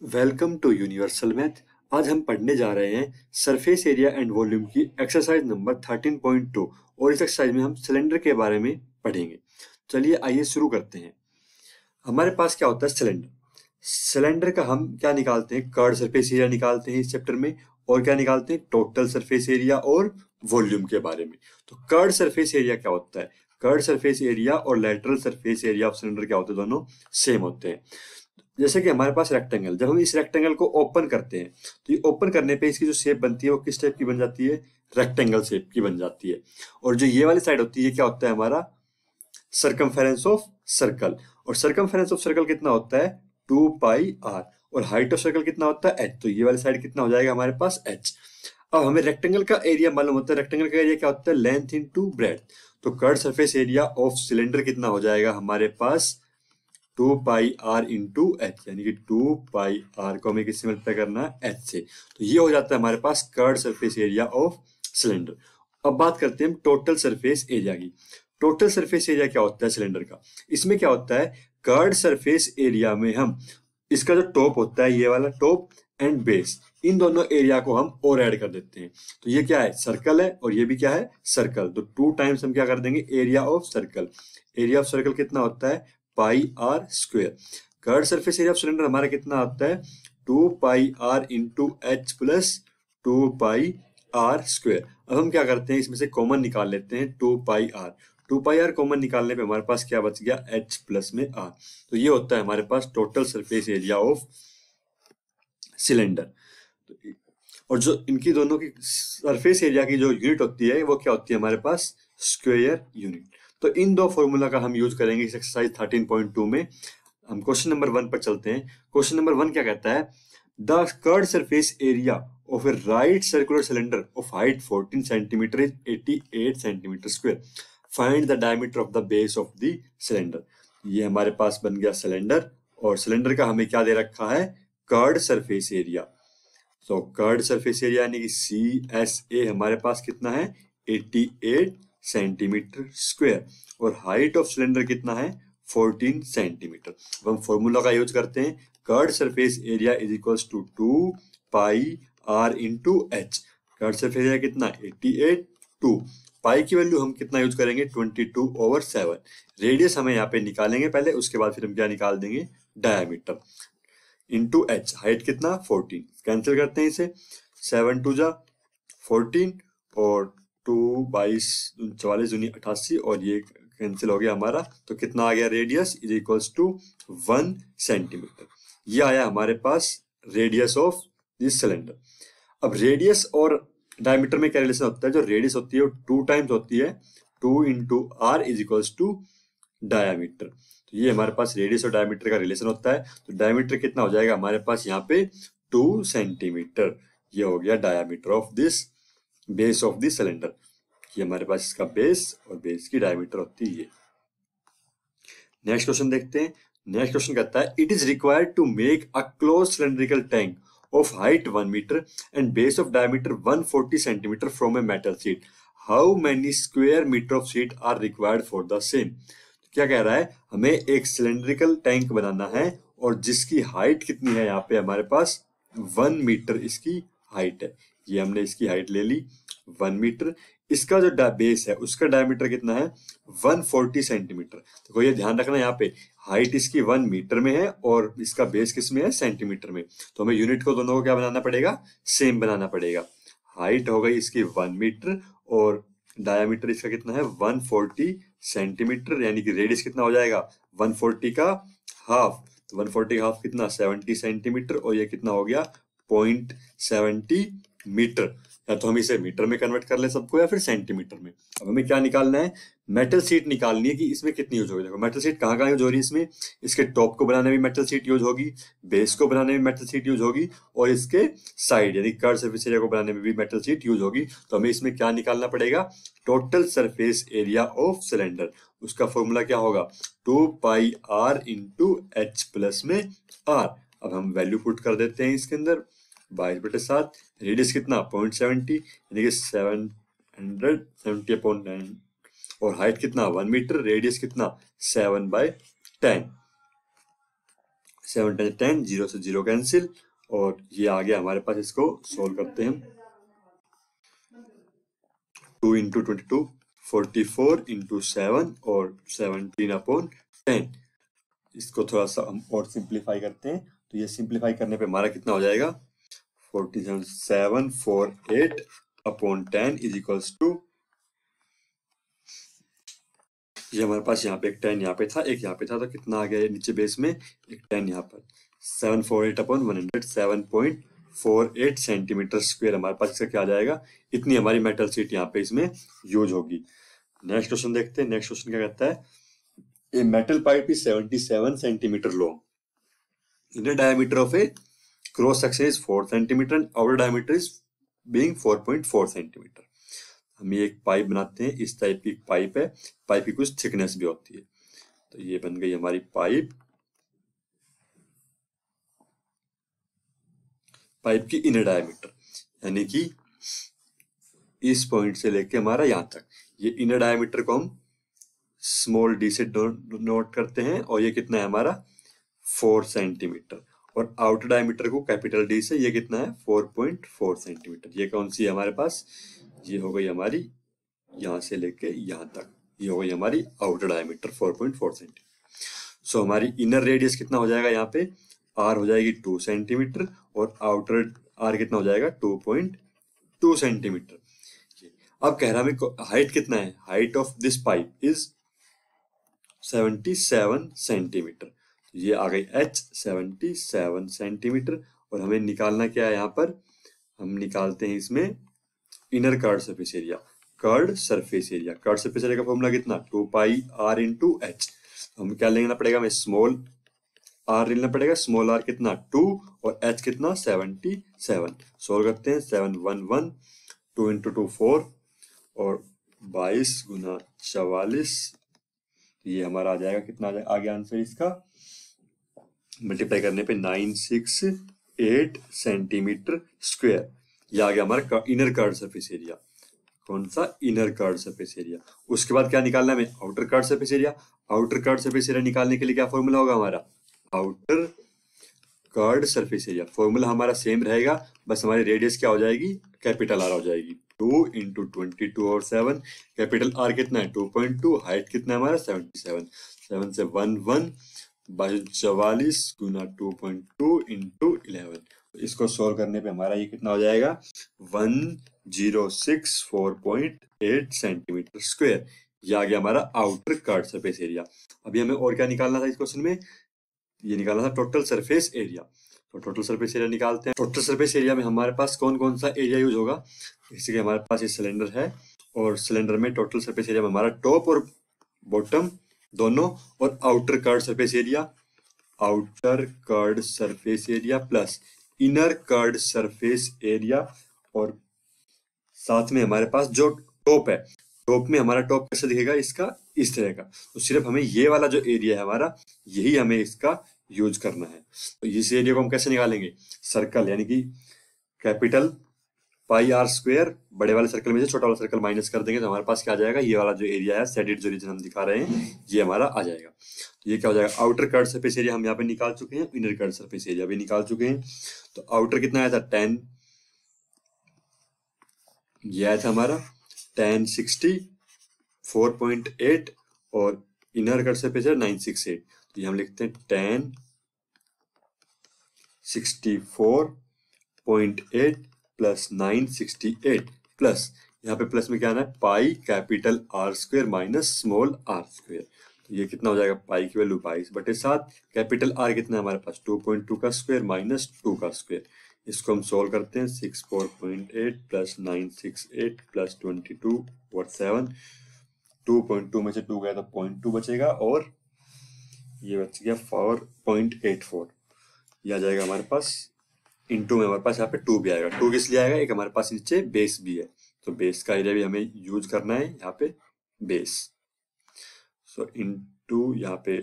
Welcome to universal math. आज हम पढ़ने जा रहे हैं सरफेस एरिया एंड वॉल्यूम की एक्सरसाइज नंबर 13.2 और इस एक्सरसाइज में हम सिलेंडर के बारे में पढ़ेंगे। चलिए आइए शुरू करते हैं। हमारे पास क्या होता है सिलेंडर। सिलेंडर का हम क्या निकालते हैं, कर्व सरफेस एरिया निकालते हैं इस चैप्टर में, और क्या निकालते हैं, टोटल सरफेस एरिया और वॉल्यूम के बारे में। तो कर्व सरफेस एरिया क्या होता है, कर्व सरफेस एरिया और lateral surface area of cylinder क्या होते हैं, दोनों सेम होते हैं। जैसे कि हमारे पास रेक्टेंगल, जब हम इस रेक्टेंगल को ओपन करते हैं तो ये ओपन करने पे इसकी जो शेप बनती है वो किस टाइप की बन जाती है, रेक्टेंगल शेप की बन जाती है। और जो ये वाली साइड होती है क्या होता है, हमारा सरकमफेरेंस ऑफ सर्कल। और सरकमफेरेंस ऑफ सर्कल कितना होता है, 2πr। और हाइट ऑफ सर्कल कितना होता है, h। तो ये वाली साइड कितना हो जाएगा हमारे पास, h। अब हमें रेक्टेंगल का एरिया मालूम होता है, रेक्टेंगल का एरिया क्या होता है, लेंथ इनटू ब्रेड्थ। तो curve surface area of cylinder कितना हो जाएगा हमारे पास, 2πr इंटू एच, यानी कि 2πr को हमें किससे मल्टीप्लाई करना है, एच से। तो ये हो जाता है हमारे पास curve surface area of cylinder. अब बात करते हैं हम टोटल सरफेस एरिया की। टोटल सरफेस एरिया क्या होता है सिलेंडर का, इसमें क्या होता है, कर्व सरफेस एरिया में हम इसका जो टॉप होता है, ये वाला टॉप एंड बेस, इन दोनों एरिया को हम और ऐड कर देते हैं। तो ये क्या है, सर्कल है, और ये भी क्या है, सर्कल। तो 2 टाइम्स हम क्या कर देंगे, area of circle. Area of circle कितना होता है, πr²। Curve surface area of cylinder हमारा कितना आता है, 2πr into H plus 2πr²। अब हम क्या करते हैं, इसमें से कॉमन निकाल लेते हैं, 2πr। 2πr कॉमन निकालने पे हमारे पास क्या बच गया, h प्लस में r। तो ये होता है हमारे पास total surface area of cylinder. और जो इनकी दोनों की सरफेस एरिया की जो यूनिट होती है वो क्या होती है हमारे पास, स्क्वायर यूनिट। तो इन दो फॉर्मूला का हम यूज करेंगे इस एक्सरसाइज 13.2 में। हम क्वेश्चन नंबर 1 पर चलते हैं। क्वेश्चन नंबर 1 क्या कहता है, the curve surface area of A right circular cylinder of height 14 centimetre is 88 centimetre square. Find the diameter of the base of the cylinder. ये हमारे पास बन गया सिलेंडर, और सिलेंडर का हमें क्या दे रखा है, कर्व सरफेस एरिया। तो कर्व सरफेस एरिया यानी कि CSA हमारे पास कितना है, 88 सेंटीमीटर स्क्वायर। और हाइट ऑफ सिलेंडर कितना है, 14 सेंटीमीटर। अब हम फॉर्मूला का यूज करते हैं, curve surface area is equals to 2πr into h. Curve surface area कितना, 88, 2 पाई की वैल्यू हम कितना यूज करेंगे, 22/7। रेडियस हमें यहाँ पे निकालेंगे पहले, उसके बाद फिर हम क्या निकाल देंगे, डायमीटर इंटू एच। हाइट कितना, 14। कैंसिल करते हैं इसे, 7 2 जा 14 और 2 22 44 दूनी 88, और ये कैंसिल हो गया हमारा। तो कितना आ गया, radius is equals to 1 centimetre. ये आया हमारे पास रेडियस ऑफ दिस सिलेंडर। अब रेडियस और डायमीटर में क्या रिलेशन होता है, जो रेडियस होती है वो 2 टाइम्स होती है, 2 into r is equals to diameter. तो ये हमारे पास रेडियस और डायमीटर का रिलेशन होता है। तो डायमीटर कितना हो जाएगा हमारे पास यहाँ पे, 2 सेंटीमीटर। ये हो गया diameter of this base of this cylinder. ये हमारे पास इसका बेस और बेस की डायमीटर होती है। नेक्स्ट क्वेश्चन देखते हैं। नेक्स्ट क्वेश्चन कहता है, it is required to make a close cylindrical tank of height 1 meter and base of diameter 140 centimeter from a metal sheet. How many square meter of sheet are required for the same? क्या कह रहा है, हमें एक cylindrical tank बनाना है और जिसकी height कितनी है, यहाँ पे हमारे पास 1 मीटर इसकी हाइट है। ये हमने इसकी हाइट ले ली 1 मीटर। इसका जो बेस है उसका डायमीटर कितना है, 140 सेंटीमीटर। तो ये ध्यान रखना, यहाँ पे हाइट इसकी 1 मीटर में है और इसका बेस किस में है, सेंटीमीटर में। तो हमें यूनिट को दोनों को क्या बनाना पड़ेगा, सेम बनाना पड़ेगा। हाइट हो गई इसकी 1 मीटर और डायमीटर इसका कितना है, 140 सेंटीमीटर, यानी कि रेडियस कितना हो जाएगा, 140 का हाफ। तो 140 का हाफ कितना, 70 सेंटीमीटर, और ये कितना हो गया, 0.70 मीटर। या तो हम इसे मीटर में कन्वर्ट कर ले सबको, या फिर सेंटीमीटर में। अब हमें क्या निकालना है, मेटल शीट निकालनी है कि इसमें कितनी यूज होगी। देखो मेटल शीट कहाँ कहाँ यूज हो रही है इसमें, इसके टॉप को बनाने में मेटल शीट यूज होगी, बेस को बनाने में मेटल शीट यूज होगी, और इसके साइड यानी कर्व सरफेस एरिया को बनाने में भी मेटल शीट यूज होगी। तो हमें इसमें क्या निकालना पड़ेगा, total surface area of cylinder. उसका फॉर्मूला क्या होगा, 2πr इंटू एच प्लस में r। अब हम वैल्यू पुट कर देते हैं इसके अंदर, 22/7। रेडियस कितना, 0.70, यानी कि 770/9, और हाइट कितना, 1 मीटर, रेडियस कितना, 7/10। 7 10 10, 0 से 0 कैंसिल, और ये आ गया हमारे पास। इसको सोल्व करते हैं हम। 2 इंटू 22, 44 इंटू 7 और 17/10। इसको थोड़ा सा हम और सिंप्लीफाई करते हैं, तो ये सिंप्लीफाई करने पे हमारा कितना हो जाएगा, 4748/10 इज इक्वल्स टू, ये हमारे पास यहाँ पे एक 10 यहाँ पे था, एक यहाँ पे था, तो कितना आ गया नीचे बेस में, एक 10 यहाँ पर। 748/100, 7.48 सेंटीमीटर स्क्वायर हमारे पास इसका क्या आ जाएगा, इतनी हमारी मेटल शीट यहाँ पे इसमें यूज होगी। नेक्स्ट क्वेश्चन देखते हैं। नेक्स्ट क्वेश्चन क्या कहता है, a metal pipe is 77 centimetre long, inner diameter of a cross section is 4 centimeter and outer diameter is being 4.4 centimeter। हम ये एक पाइप बनाते हैं, इस टाइप की पाइप है, पाइप की कुछ थिकनेस भी होती है। तो ये बन गई हमारी पाइप, पाइप की इनर डायमीटर, यानी कि इस पॉइंट से लेके हमारा यहाँ तक, ये इनर डायमीटर को हम स्मॉल डी से नोट करते हैं, और ये कितना है हमारा 4 सेंटीमीटर, और आउटर डायमीटर को कैपिटल डी से, ये कितना है 4.4 सेंटीमीटर। ये कौन सी है हमारे पास, ये हो गई हमारी यहाँ से लेके यहाँ तक, ये हो गई हमारी आउटर डायमीटर 4.4 सेंटीमीटर। सो हमारी इनर रेडियस कितना हो जाएगा, यहाँ पे आर हो जाएगी 2 सेंटीमीटर, और आउटर आर कितना हो जाएगा 2.2 सेंटीमीटर। अब कह रहा है हाइट कितना है, height of this pipe is 77 centimetre. ये आ गई h 77 सेंटीमीटर, और हमें निकालना क्या है, यहाँ पर हम निकालते हैं इसमें inner curved surface area. Curved surface area, curved surface area का फॉर्मूला कितना, 2 पाई r इंटू एच। हम क्या लेना पड़ेगा, हमें स्मॉल r लेना पड़ेगा, स्मॉल r कितना 2 और h कितना 77। सोल्व करते हैं, 711, 2 इंटू 2 4, और 22 गुना 44, ये हमारा आ जाएगा, कितना आ गया आंसर इसका, मल्टीप्लाई करने पे 968 सेंटीमीटर स्क्वायर। ये आ गया हमारा इनर कर्ड सरफेस एरिया। कौन सा, इनर कर्ड सरफेस एरिया। उसके बाद क्या निकालना है हमें, outer curved surface area. Outer curved surface area निकालने के लिए क्या फॉर्मूला होगा हमारा, outer curved surface area, formula हमारा सेम रहेगा, बस हमारी रेडियस क्या हो जाएगी, कैपिटल आर हो जाएगी। 2 इंटू 22 और 7, कैपिटल आर कितना है 2.2, हाइट कितना है हमारा 77, 7 से 1 1, 44 गुना 2.2 इंटू 11। इसको सोल्व करने पे हमारा ये कितना हो जाएगा, 1064.8 सेंटीमीटर स्क्वायर। ये आ गया हमारा आउटर कर्ड सरफेस एरिया। अभी हमें और क्या निकालना था इस क्वेश्चन में, ये निकालना था टोटल सरफेस एरिया। तो टोटल सरफेस एरिया निकालते हैं। टोटल सरफेस एरिया में हमारे पास कौन कौन सा एरिया यूज होगा, जैसे कि हमारे पास ये सिलेंडर है, और सिलेंडर में टोटल सरफेस एरिया में हमारा टॉप और बॉटम दोनों, और outer curved surface area, outer curved surface area plus inner curved surface area, और साथ में हमारे पास जो टॉप है, टॉप में हमारा टॉप कैसे दिखेगा इसका, इस तरह का। तो सिर्फ हमें ये वाला जो एरिया है हमारा, यही हमें इसका यूज करना है। तो इस एरिया को हम कैसे निकालेंगे, सर्कल, यानी कि कैपिटल पाई आर स्क्वायर, बड़े वाले सर्कल में से छोटा वाला सर्कल माइनस कर देंगे, तो हमारे पास क्या आ जाएगा, ये वाला जो एरिया है शेडेड जो रीजन हम दिखा रहे हैं, ये हमारा आ जाएगा। तो ये क्या हो जाएगा, आउटर कर्ड सरफेस एरिया हम यहाँ पे निकाल चुके हैं, इनर कर्ड सरफेस एरिया भी निकाल चुके हैं। तो आउटर कितना आया था 10, ये आया था हमारा 1064.8, और इनर कर्ड सरफेस एरिया 968। तो ये हम लिखते हैं 1064.8 प्लस 968 प्लस, यहाँ पे प्लस में क्या आना है, pi capital R square minus small r square. तो ये कितना हो जाएगा, पाई की वैल्यू 22/7, कैपिटल आर कितना है हमारे पास 2.2 का स्क्वायर माइनस 2 का स्क्वायर। इसको हम सोल्व करते हैं, 64.8 प्लस 968 प्लस 22/7, 2.2 में से 2 गया तो 0.2 बचेगा, और ये बच गया 4.84। ये आ जाएगा हमारे पास, इनटू में हमारे पास यहाँ पे 2 भी आएगा। 2 किस लिए आएगा, एक हमारे पास नीचे बेस भी है, तो बेस का एरिया भी हमें यूज करना है यहाँ पे, बेस। सो इनटू यहाँ पे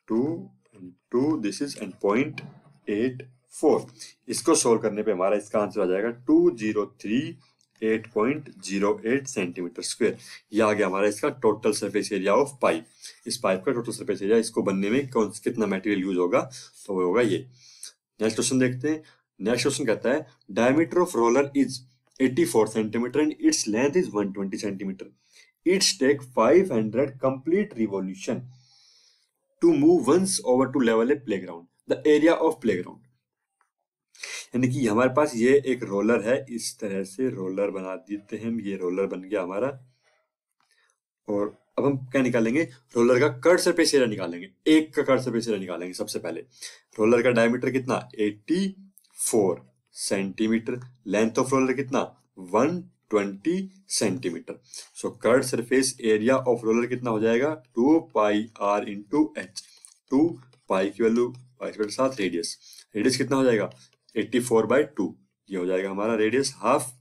2 इंटू दिस इज एंड 0.84। इसको सोल्व करने पे हमारा इसका आंसर आ जाएगा 203 8.08 सेंटीमीटर स्क्वायर। ये आ गया हमारा इसका total surface area of pipe. इस पाइप का टोटल सरफेस एरिया, इसको बनने में कितना मटेरियल यूज होगा, तो वो होगा ये। नेक्स्ट क्वेश्चन देखते हैं। नेक्स्ट क्वेश्चन कहता है diameter of roller is 84 centimetre and its length is 120 centimetre. Its take 500 complete revolution to move once over to level a playground. The area of playground, यानी कि हमारे पास ये एक रोलर है, इस तरह से रोलर बना देते हैं हम। ये रोलर बन गया हमारा, और अब हम क्या निकालेंगे, रोलर का कर्व सरफेस एरिया निकालेंगे। एक का कर्व सरफेस एरिया निकालेंगे सबसे पहले। रोलर का डायमीटर कितना, 84 सेंटीमीटर। लेंथ ऑफ रोलर कितना, 120 centimetre. So curve surface area of roller कितना हो जाएगा, 2 पाई r इंटू एच। 2 पाई की वैल्यू पाई के साथ रेडियस, रेडियस कितना हो जाएगा 84/2। ये हो जाएगा हमारा रेडियस हाफ,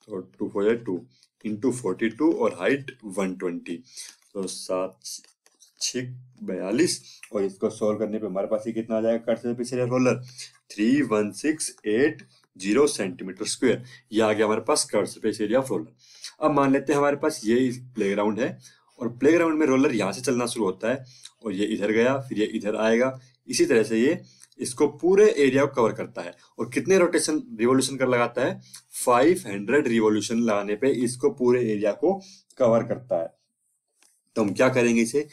तो 2 हो जाए 2 इंटू 42 और हाइट 120, तो 7×6=42। और इसको सॉल्व करने पे हमारे पास ये कितना आ जाएगा, curve surface area roller 31680 centimetre square. ये आ गया हमारे पास curve surface area of roller. अब मान लेते हैं हमारे पास ये प्लेग्राउंड है, और प्लेग्राउंड में रोलर यहाँ से चलना शुरू होता है, और ये इधर गया, फिर ये इधर आएगा। इसी तरह से ये इसको पूरे एरिया को कवर करता है। और कितने रोटेशन रिवॉल्यूशन कर लगाता है, 500 रिवॉल्यूशन लगाने पे इसको पूरे एरिया को कवर करता है। तो हम क्या करेंगे, इसे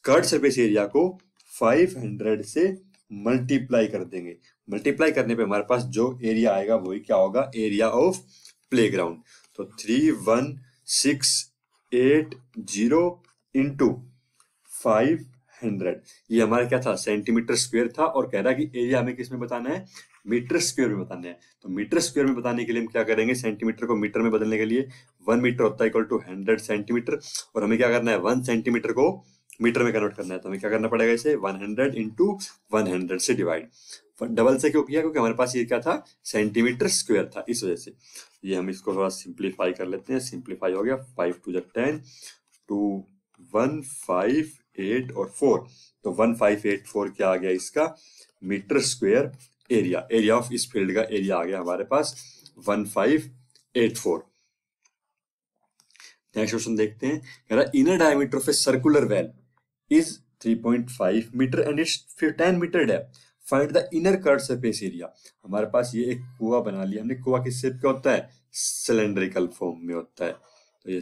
कर्व सरफेस एरिया को 500 से मल्टीप्लाई कर देंगे। मल्टीप्लाई करने पे हमारे पास जो एरिया आएगा वही क्या होगा, एरिया ऑफ प्लेग्राउंड। तो 31680 इंटू 500, ये हमारा क्या था, सेंटीमीटर स्क्वायर था। और कह रहा है कि एरिया हमें किस में बताना है, मीटर स्क्वायर में बताना है। तो मीटर स्क्वायर में बताने के लिए हम क्या करेंगे, सेंटीमीटर को मीटर में बदलने के लिए 1 मीटर होता है इक्वल टू 100 सेंटीमीटर। और हमें क्या करना है, 1 सेंटीमीटर को मीटर में कन्वर्ट करना है। तो हमें क्या करना पड़ेगा, इसे 100 इंटू 100 से डिवाइड। डबल से क्यों किया, क्योंकि हमारे पास ये क्या था, सेंटीमीटर स्क्वायर था, इस वजह से। ये हम इसको थोड़ा सिंप्लीफाई कर लेते हैं। सिंप्लीफाई हो गया, 5 2 10, 2 1 5 8 और 4, तो 1584 क्या आ गया इसका, metre square area. Area of इस फील्ड का एरिया आ गया हमारे पास 1584। नेक्स्ट क्वेश्चन देखते हैं। कह रहा inner diameter of a circular well is 3.5 metre and its 10 metre depth. Find the inner curve surface area. हमारे पास ये एक कुआं बना लिया हमने। कुआं किस शेप का होता है, सिलेंड्रिकल फॉर्म में होता है। तो ये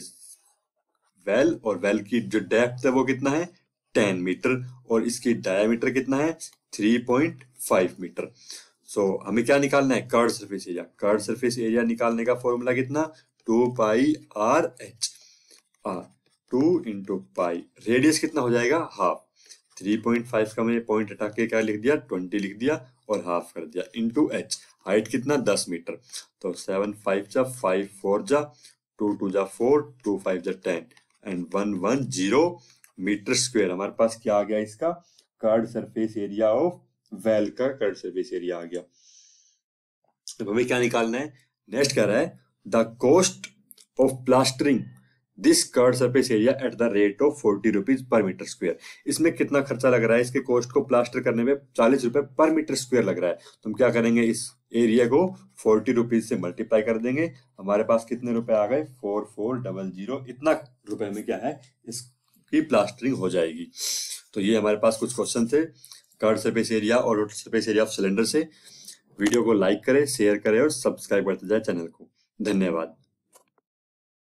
वेल, और वेल की जो डेप्थ है वो कितना है, 10 मीटर, और इसकी डायमीटर कितना है, 3.5 मीटर। सो हमें क्या निकालना है, curve surface area. Curve surface area निकालने का फॉर्मूला कितना, 2 पाई r h। 2 into pi, radius कितना हो जाएगा, हाफ। 3.5 का मैंने पॉइंट हटा के क्या लिख दिया, 20 लिख दिया और हाफ कर दिया, इंटू h। हाइट कितना, 10 मीटर। तो 7 5 जा 5 4 जा 2 2 जा 4 2 5 जा 10 एंड 110 मीटर स्क्वायर। हमारे पास क्या आ गया, इसका curve surface area of well का कर्व सरफेस एरिया आ गया। अब हमें क्या निकालना है, नेक्स्ट कह रहा है the cost of plastering this curve surface area at the rate of 40 rupees per metre square. इसमें कितना खर्चा लग रहा है, इसके कॉस्ट को प्लास्टर करने में 40 रुपए पर मीटर स्क्वायर लग रहा है। तो हम क्या करेंगे, इस एरिया को 40 रुपीज से मल्टीप्लाई कर देंगे। हमारे पास कितने रुपए आ गए, 4400। इतना रुपए में क्या है, इसकी प्लास्टरिंग हो जाएगी। तो ये हमारे पास कुछ क्वेश्चन थे कर्व सरफेस एरिया और total surface area of cylinder से। वीडियो को लाइक करें, शेयर करें और सब्सक्राइब करते जाए चैनल को। धन्यवाद।